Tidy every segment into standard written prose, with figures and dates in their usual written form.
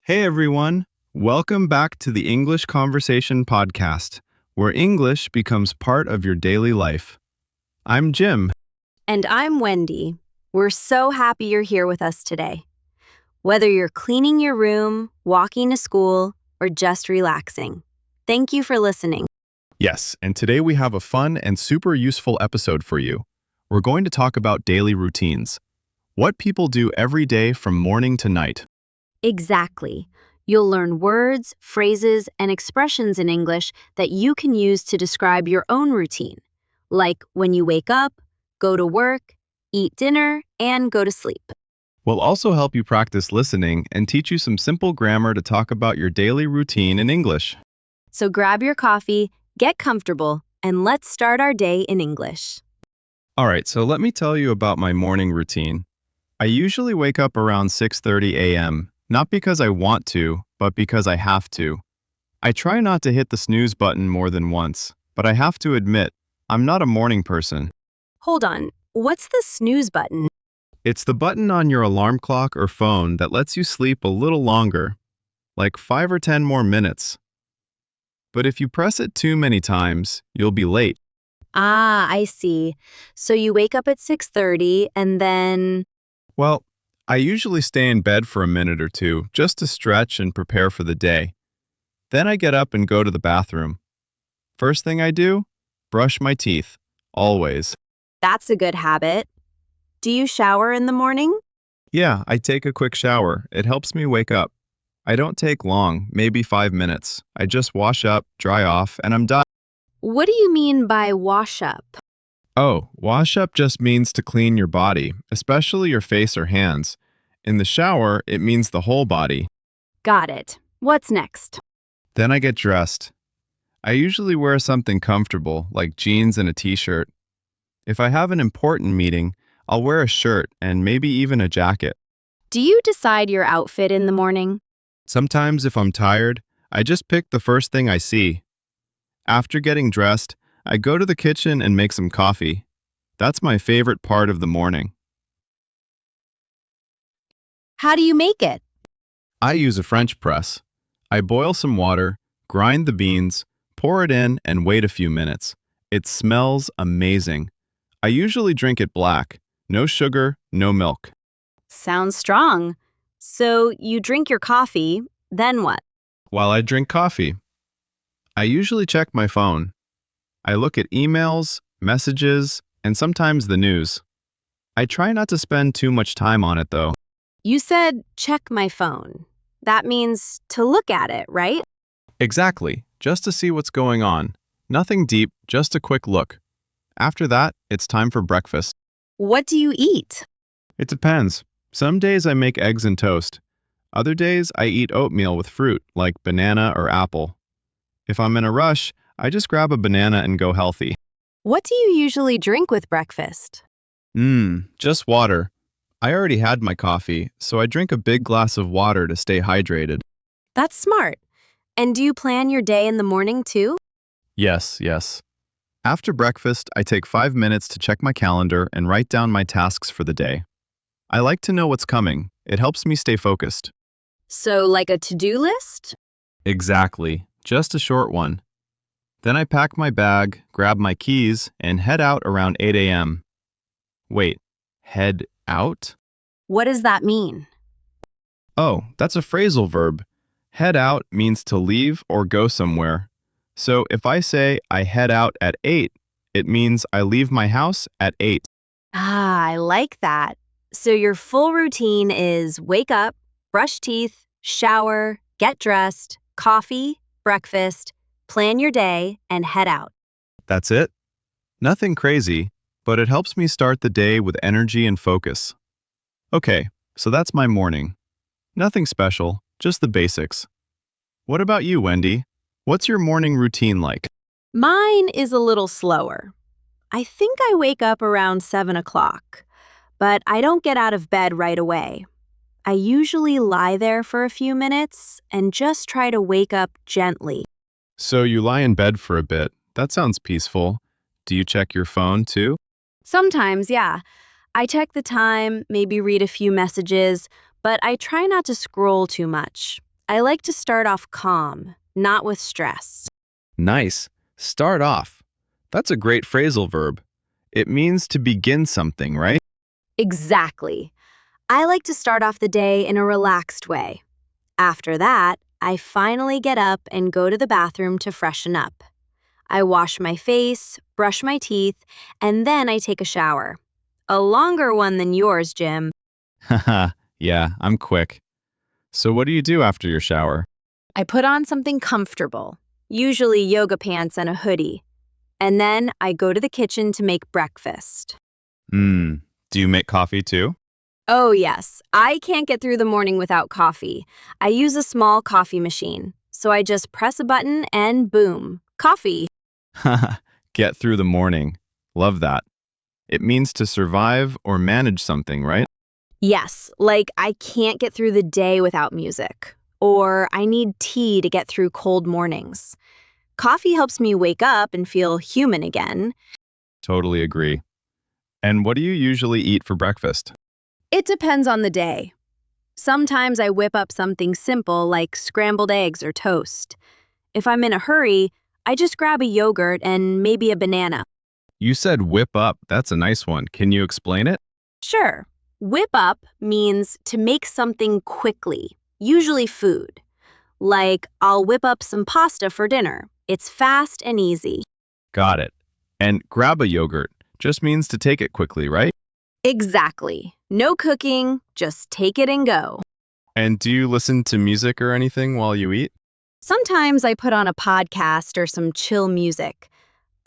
Hey everyone, welcome back to the English Conversation Podcast, where English becomes part of your daily life. I'm Jim. And I'm Wendy. We're so happy you're here with us today. Whether you're cleaning your room, walking to school, or just relaxing, thank you for listening. Yes, and today we have a fun and super useful episode for you. We're going to talk about daily routines. What people do every day from morning to night. Exactly. You'll learn words, phrases, and expressions in English that you can use to describe your own routine, like when you wake up, go to work, eat dinner, and go to sleep. We'll also help you practice listening and teach you some simple grammar to talk about your daily routine in English. So grab your coffee, get comfortable, and let's start our day in English. All right, so let me tell you about my morning routine. I usually wake up around 6:30 a.m., not because I want to, but because I have to. I try not to hit the snooze button more than once, but I have to admit, I'm not a morning person. Hold on, what's the snooze button? It's the button on your alarm clock or phone that lets you sleep a little longer, like 5 or 10 more minutes. But if you press it too many times, you'll be late. Ah, I see. So you wake up at 6:30 and then... Well, I usually stay in bed for a minute or two just to stretch and prepare for the day. Then I get up and go to the bathroom. First thing I do? Brush my teeth. Always. That's a good habit. Do you shower in the morning? Yeah, I take a quick shower. It helps me wake up. I don't take long, maybe 5 minutes. I just wash up, dry off, and I'm done. What do you mean by wash up? Oh, wash up just means to clean your body, especially your face or hands. In the shower, it means the whole body. Got it. What's next? Then I get dressed. I usually wear something comfortable, like jeans and a t-shirt. If I have an important meeting, I'll wear a shirt and maybe even a jacket. Do you decide your outfit in the morning? Sometimes if I'm tired, I just pick the first thing I see. After getting dressed, I go to the kitchen and make some coffee. That's my favorite part of the morning. How do you make it? I use a French press. I boil some water, grind the beans, pour it in, and wait a few minutes. It smells amazing. I usually drink it black. No sugar, no milk. Sounds strong. So you drink your coffee, then what? While I drink coffee, I usually check my phone. I look at emails, messages, and sometimes the news. I try not to spend too much time on it, though. You said check my phone. That means to look at it, right? Exactly, just to see what's going on. Nothing deep, just a quick look. After that, it's time for breakfast. What do you eat? It depends. Some days I make eggs and toast. Other days I eat oatmeal with fruit, like banana or apple. If I'm in a rush, I just grab a banana and go healthy. What do you usually drink with breakfast? Just water. I already had my coffee, so I drink a big glass of water to stay hydrated. That's smart. And do you plan your day in the morning too? Yes. After breakfast, I take 5 minutes to check my calendar and write down my tasks for the day. I like to know what's coming. It helps me stay focused. So like a to-do list? Exactly. Just a short one. Then I pack my bag, grab my keys, and head out around 8 a.m. Wait, head out? What does that mean? Oh, that's a phrasal verb. Head out means to leave or go somewhere. So if I say I head out at 8, it means I leave my house at 8. Ah, I like that. So your full routine is wake up, brush teeth, shower, get dressed, coffee, breakfast, plan your day, and head out. That's it. Nothing crazy, but it helps me start the day with energy and focus. Okay, so that's my morning. Nothing special, just the basics. What about you, Wendy? What's your morning routine like? Mine is a little slower. I think I wake up around 7 o'clock, but I don't get out of bed right away. I usually lie there for a few minutes and just try to wake up gently. So you lie in bed for a bit. That sounds peaceful. Do you check your phone too? Sometimes, yeah. I check the time, maybe read a few messages, but I try not to scroll too much. I like to start off calm, not with stress. Nice. Start off. That's a great phrasal verb. It means to begin something, right? Exactly. I like to start off the day in a relaxed way. After that, I finally get up and go to the bathroom to freshen up. I wash my face, brush my teeth, and then I take a shower. A longer one than yours, Jim. Haha, yeah, I'm quick. So what do you do after your shower? I put on something comfortable, usually yoga pants and a hoodie. And then I go to the kitchen to make breakfast. Do you make coffee too? Oh, yes. I can't get through the morning without coffee. I use a small coffee machine. So I just press a button and boom, coffee. Haha, get through the morning. Love that. It means to survive or manage something, right? Yes, like I can't get through the day without music. Or I need tea to get through cold mornings. Coffee helps me wake up and feel human again. Totally agree. And what do you usually eat for breakfast? It depends on the day. Sometimes I whip up something simple like scrambled eggs or toast. If I'm in a hurry, I just grab a yogurt and maybe a banana. You said whip up. That's a nice one. Can you explain it? Sure, whip up means to make something quickly, usually food. Like, I'll whip up some pasta for dinner. It's fast and easy. Got it. And grab a yogurt just means to take it quickly, right? Exactly. No cooking, just take it and go. And do you listen to music or anything while you eat? Sometimes I put on a podcast or some chill music.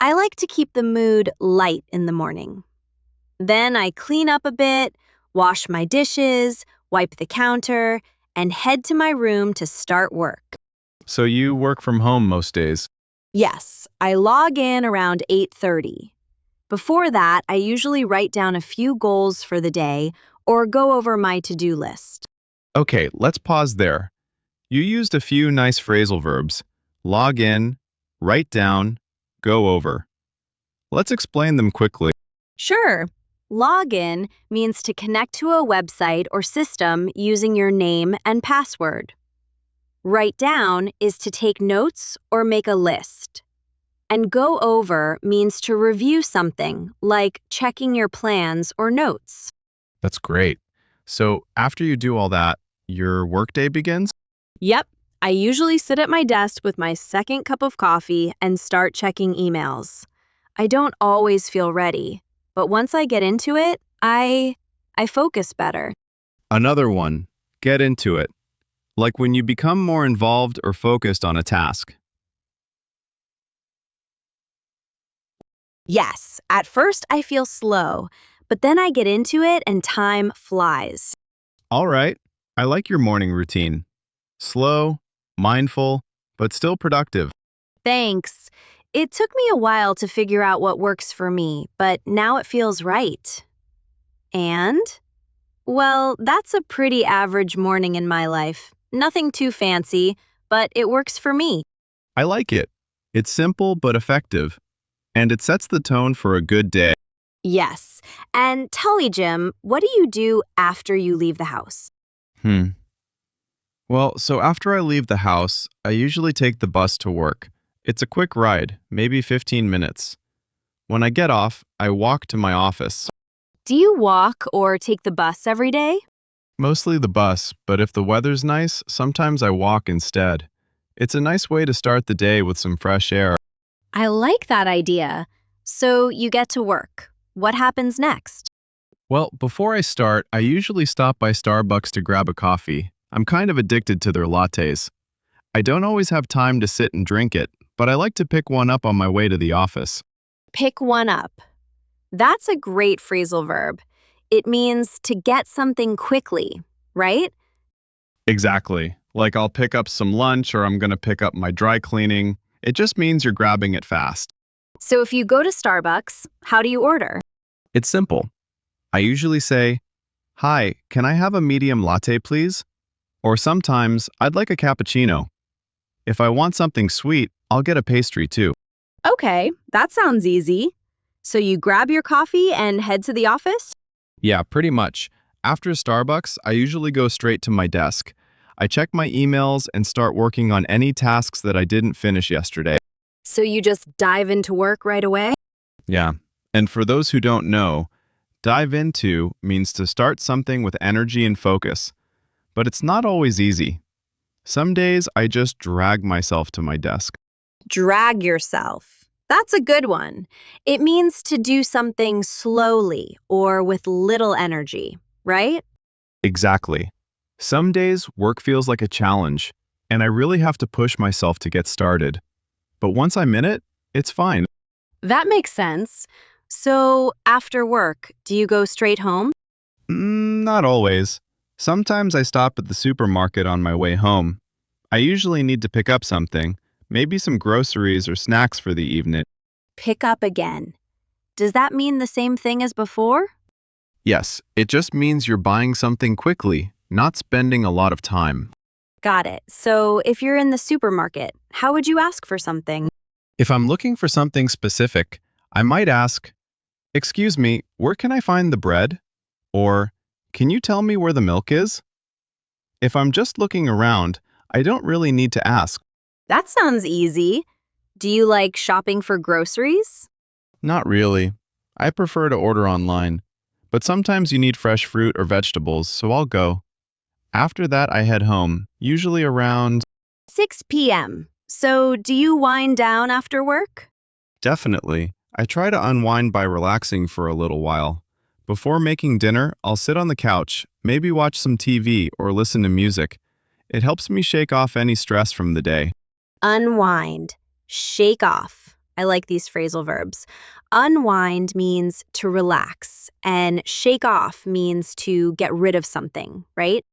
I like to keep the mood light in the morning. Then I clean up a bit, wash my dishes, wipe the counter, and head to my room to start work. So you work from home most days. Yes, I log in around 8:30. Before that, I usually write down a few goals for the day or go over my to-do list. Okay, let's pause there. You used a few nice phrasal verbs. Log in, write down, go over. Let's explain them quickly. Sure. Login means to connect to a website or system using your name and password. Write down is to take notes or make a list. And go over means to review something, like checking your plans or notes. That's great. So after you do all that, your workday begins? Yep, I usually sit at my desk with my second cup of coffee and start checking emails. I don't always feel ready, but once I get into it, I focus better. Another one, get into it. Like when you become more involved or focused on a task. Yes, at first I feel slow, but then I get into it and time flies. All right, I like your morning routine. Slow, mindful, but still productive. Thanks. It took me a while to figure out what works for me, but now it feels right. And? Well, that's a pretty average morning in my life. Nothing too fancy, but it works for me. I like it. It's simple but effective. And it sets the tone for a good day. Yes. And tell me, Jim, what do you do after you leave the house? Well, so after I leave the house, I usually take the bus to work. It's a quick ride, maybe 15 minutes. When I get off, I walk to my office. Do you walk or take the bus every day? Mostly the bus, but if the weather's nice, sometimes I walk instead. It's a nice way to start the day with some fresh air. I like that idea. So you get to work. What happens next? Well, before I start, I usually stop by Starbucks to grab a coffee. I'm kind of addicted to their lattes. I don't always have time to sit and drink it, but I like to pick one up on my way to the office. Pick one up. That's a great phrasal verb. It means to get something quickly, right? Exactly. Like I'll pick up some lunch or I'm going to pick up my dry cleaning. It just means you're grabbing it fast. So if you go to Starbucks, how do you order? It's simple. I usually say, "Hi, can I have a medium latte, please?" Or sometimes, "I'd like a cappuccino." If I want something sweet, I'll get a pastry too. Okay, that sounds easy. So you grab your coffee and head to the office? Yeah, pretty much. After Starbucks, I usually go straight to my desk. I check my emails and start working on any tasks that I didn't finish yesterday. So you just dive into work right away? Yeah. And for those who don't know, dive into means to start something with energy and focus. But it's not always easy. Some days I just drag myself to my desk. Drag yourself. That's a good one. It means to do something slowly or with little energy, right? Exactly. Some days work feels like a challenge, and I really have to push myself to get started. But once I'm in it, it's fine. That makes sense. So after work, do you go straight home? Not always. Sometimes I stop at the supermarket on my way home. I usually need to pick up something, maybe some groceries or snacks for the evening. Pick up again. Does that mean the same thing as before? Yes, it just means you're buying something quickly, not spending a lot of time. Got it. So if you're in the supermarket, how would you ask for something? If I'm looking for something specific, I might ask, "Excuse me, where can I find the bread?" Or, "Can you tell me where the milk is?" If I'm just looking around, I don't really need to ask. That sounds easy. Do you like shopping for groceries? Not really. I prefer to order online. But sometimes you need fresh fruit or vegetables, so I'll go. After that, I head home, usually around... 6 p.m. So do you wind down after work? Definitely. I try to unwind by relaxing for a little while. Before making dinner, I'll sit on the couch, maybe watch some TV or listen to music. It helps me shake off any stress from the day. Unwind. Shake off. I like these phrasal verbs. Unwind means to relax, and shake off means to get rid of something, right?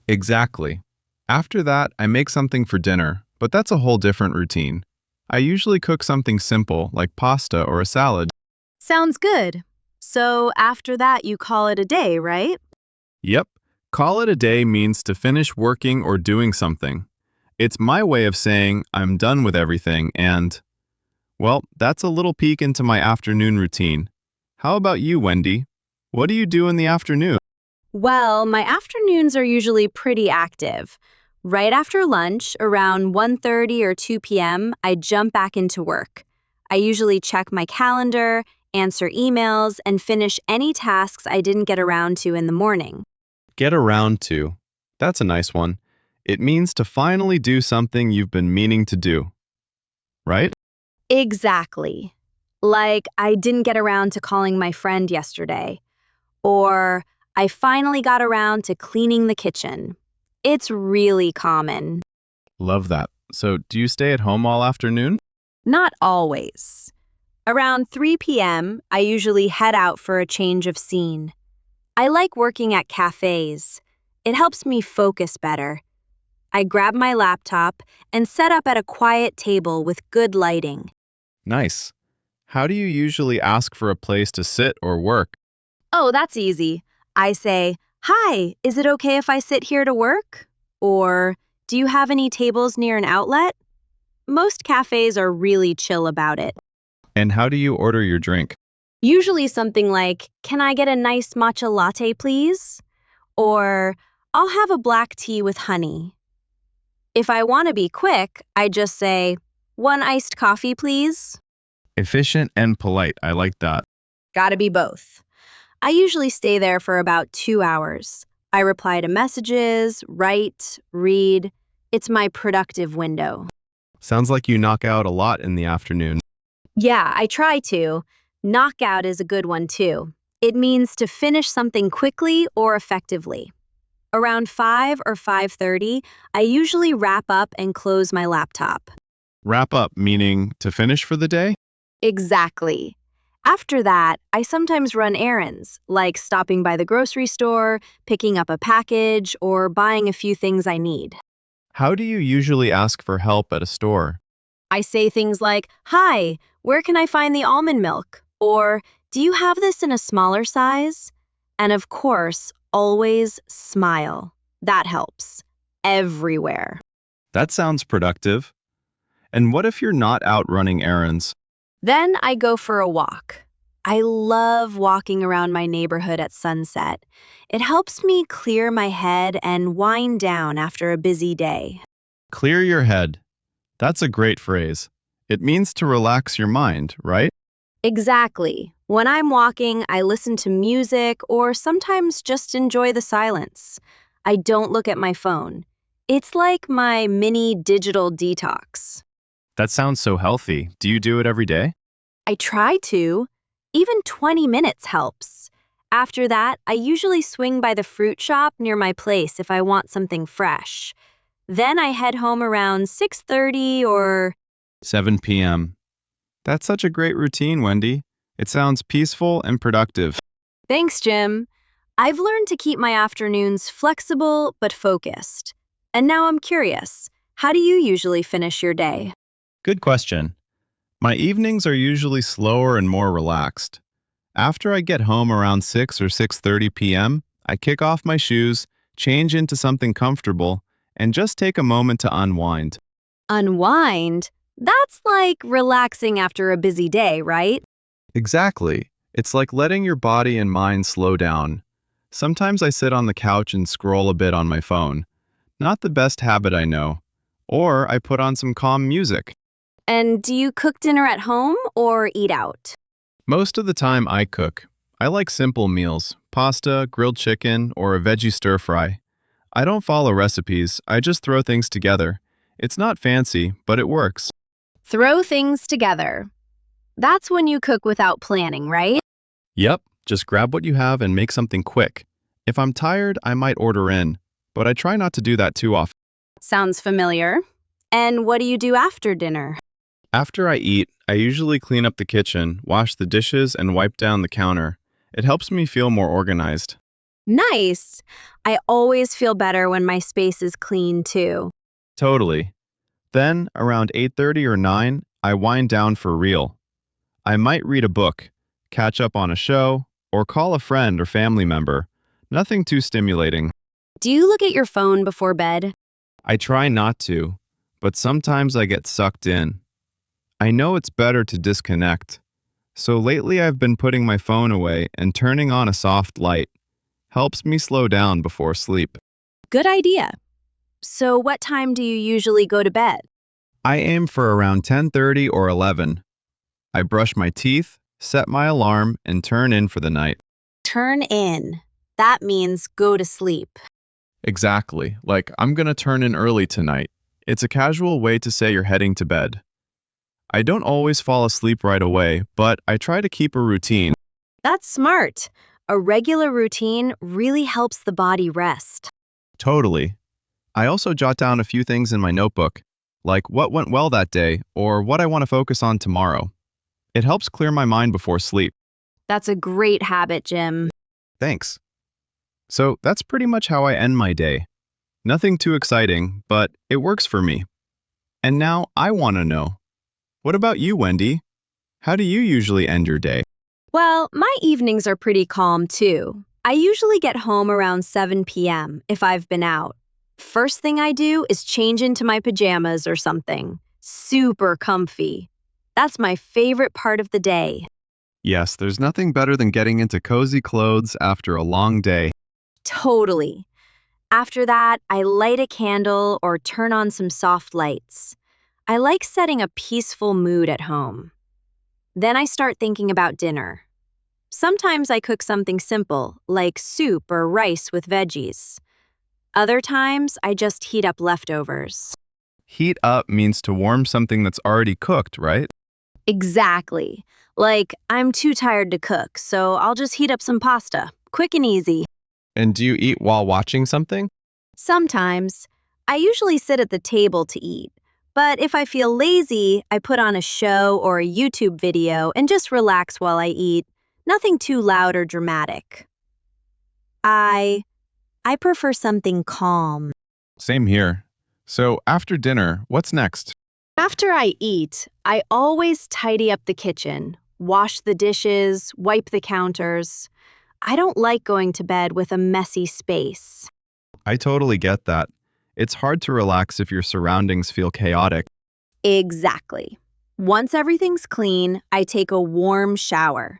Exactly. After that, I make something for dinner, but that's a whole different routine. I usually cook something simple, like pasta or a salad. Sounds good. So after that, you call it a day, right? Yep. Call it a day means to finish working or doing something. It's my way of saying I'm done with everything and, well, that's a little peek into my afternoon routine. How about you, Wendy? What do you do in the afternoon? Well, my afternoons are usually pretty active. Right after lunch, around 1:30 or 2 p.m., I jump back into work. I usually check my calendar, answer emails, and finish any tasks I didn't get around to in the morning. Get around to. That's a nice one. It means to finally do something you've been meaning to do, right? Exactly. Like, I didn't get around to calling my friend yesterday. Or, I finally got around to cleaning the kitchen. It's really common. Love that. So, do you stay at home all afternoon? Not always. Around 3 p.m., I usually head out for a change of scene. I like working at cafes. It helps me focus better. I grab my laptop and set up at a quiet table with good lighting. Nice. How do you usually ask for a place to sit or work? Oh, that's easy. I say, "Hi, is it okay if I sit here to work?" Or, "Do you have any tables near an outlet?" Most cafes are really chill about it. And how do you order your drink? Usually something like, "Can I get a nice matcha latte, please?" Or, "I'll have a black tea with honey." If I want to be quick, I just say, "One iced coffee, please." Efficient and polite. I like that. Gotta be both. I usually stay there for about 2 hours. I reply to messages, write, read. It's my productive window. Sounds like you knock out a lot in the afternoon. Yeah, I try to. Knockout is a good one too. It means to finish something quickly or effectively. Around 5 or 5:30, I usually wrap up and close my laptop. Wrap up, meaning to finish for the day? Exactly. After that, I sometimes run errands, like stopping by the grocery store, picking up a package, or buying a few things I need. How do you usually ask for help at a store? I say things like, "Hi, where can I find the almond milk?" Or, "Do you have this in a smaller size?" And of course, always smile. That helps. Everywhere. That sounds productive. And what if you're not out running errands? Then I go for a walk. I love walking around my neighborhood at sunset. It helps me clear my head and wind down after a busy day. Clear your head. That's a great phrase. It means to relax your mind, right? Exactly. When I'm walking, I listen to music or sometimes just enjoy the silence. I don't look at my phone. It's like my mini digital detox. That sounds so healthy. Do you do it every day? I try to. Even 20 minutes helps. After that, I usually swing by the fruit shop near my place if I want something fresh. Then I head home around 6:30 or 7 p.m. That's such a great routine, Wendy. It sounds peaceful and productive. Thanks, Jim. I've learned to keep my afternoons flexible but focused. And now I'm curious, how do you usually finish your day? Good question. My evenings are usually slower and more relaxed. After I get home around 6 or 6:30 p.m., I kick off my shoes, change into something comfortable, and just take a moment to unwind. Unwind? That's like relaxing after a busy day, right? Exactly. It's like letting your body and mind slow down. Sometimes I sit on the couch and scroll a bit on my phone. Not the best habit, I know. Or I put on some calm music. And do you cook dinner at home or eat out? Most of the time I cook. I like simple meals, pasta, grilled chicken, or a veggie stir fry. I don't follow recipes, I just throw things together. It's not fancy, but it works. Throw things together. That's when you cook without planning, right? Yep, just grab what you have and make something quick. If I'm tired, I might order in, but I try not to do that too often. Sounds familiar. And what do you do after dinner? After I eat, I usually clean up the kitchen, wash the dishes, and wipe down the counter. It helps me feel more organized. Nice. I always feel better when my space is clean, too. Totally. Then, around 8:30 or 9, I wind down for real. I might read a book, catch up on a show, or call a friend or family member. Nothing too stimulating. Do you look at your phone before bed? I try not to, but sometimes I get sucked in. I know it's better to disconnect. So lately I've been putting my phone away and turning on a soft light. Helps me slow down before sleep. Good idea. So what time do you usually go to bed? I aim for around 10:30 or 11. I brush my teeth, set my alarm, and turn in for the night. Turn in. That means go to sleep. Exactly, like I'm gonna turn in early tonight. It's a casual way to say you're heading to bed. I don't always fall asleep right away, but I try to keep a routine. That's smart. A regular routine really helps the body rest. Totally. I also jot down a few things in my notebook, like what went well that day or what I want to focus on tomorrow. It helps clear my mind before sleep. That's a great habit, Jim. Thanks. So that's pretty much how I end my day. Nothing too exciting, but it works for me. And now I want to know, what about you, Wendy? How do you usually end your day? Well, my evenings are pretty calm, too. I usually get home around 7 p.m. if I've been out. First thing I do is change into my pajamas or something. Super comfy. That's my favorite part of the day. Yes, there's nothing better than getting into cozy clothes after a long day. Totally. After that, I light a candle or turn on some soft lights. I like setting a peaceful mood at home. Then I start thinking about dinner. Sometimes I cook something simple, like soup or rice with veggies. Other times, I just heat up leftovers. Heat up means to warm something that's already cooked, right? Exactly. Like, I'm too tired to cook, so I'll just heat up some pasta. Quick and easy. And do you eat while watching something? Sometimes. I usually sit at the table to eat. But if I feel lazy, I put on a show or a YouTube video and just relax while I eat. Nothing too loud or dramatic. I prefer something calm. Same here. So after dinner, what's next? After I eat, I always tidy up the kitchen, wash the dishes, wipe the counters. I don't like going to bed with a messy space. I totally get that. It's hard to relax if your surroundings feel chaotic. Exactly. Once everything's clean, I take a warm shower.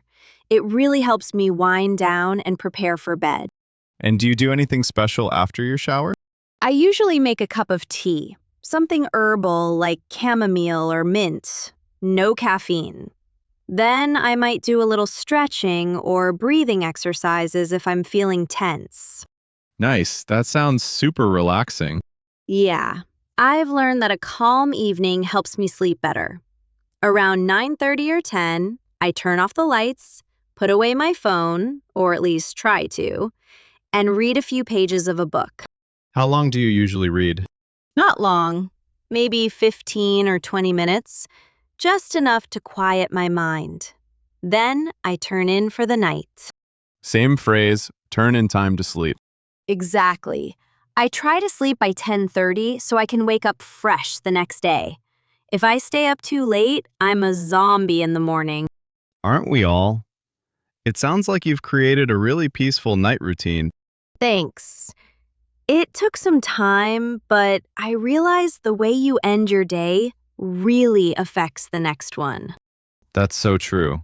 It really helps me wind down and prepare for bed. And do you do anything special after your shower? I usually make a cup of tea, something herbal like chamomile or mint, no caffeine. Then I might do a little stretching or breathing exercises if I'm feeling tense. Nice. That sounds super relaxing. Yeah, I've learned that a calm evening helps me sleep better. Around 9:30 or 10, I turn off the lights, put away my phone, or at least try to, and read a few pages of a book. How long do you usually read? Not long, maybe 15 or 20 minutes, just enough to quiet my mind. Then I turn in for the night. Same phrase, turn in time to sleep. Exactly. I try to sleep by 10:30 so I can wake up fresh the next day. If I stay up too late, I'm a zombie in the morning. Aren't we all? It sounds like you've created a really peaceful night routine. Thanks. It took some time, but I realized the way you end your day really affects the next one. That's so true.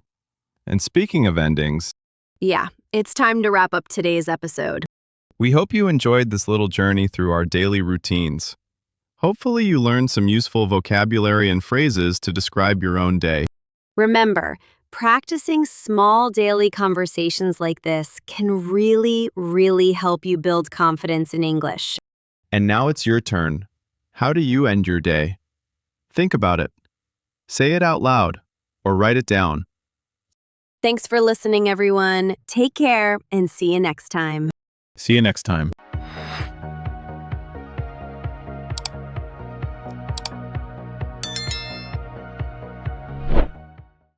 And speaking of endings, Yeah, it's time to wrap up today's episode. we hope you enjoyed this little journey through our daily routines. Hopefully, you learned some useful vocabulary and phrases to describe your own day. Remember, practicing small daily conversations like this can really help you build confidence in English. And now it's your turn. How do you end your day? Think about it. Say it out loud or write it down. Thanks for listening, everyone. Take care and see you next time. See you next time.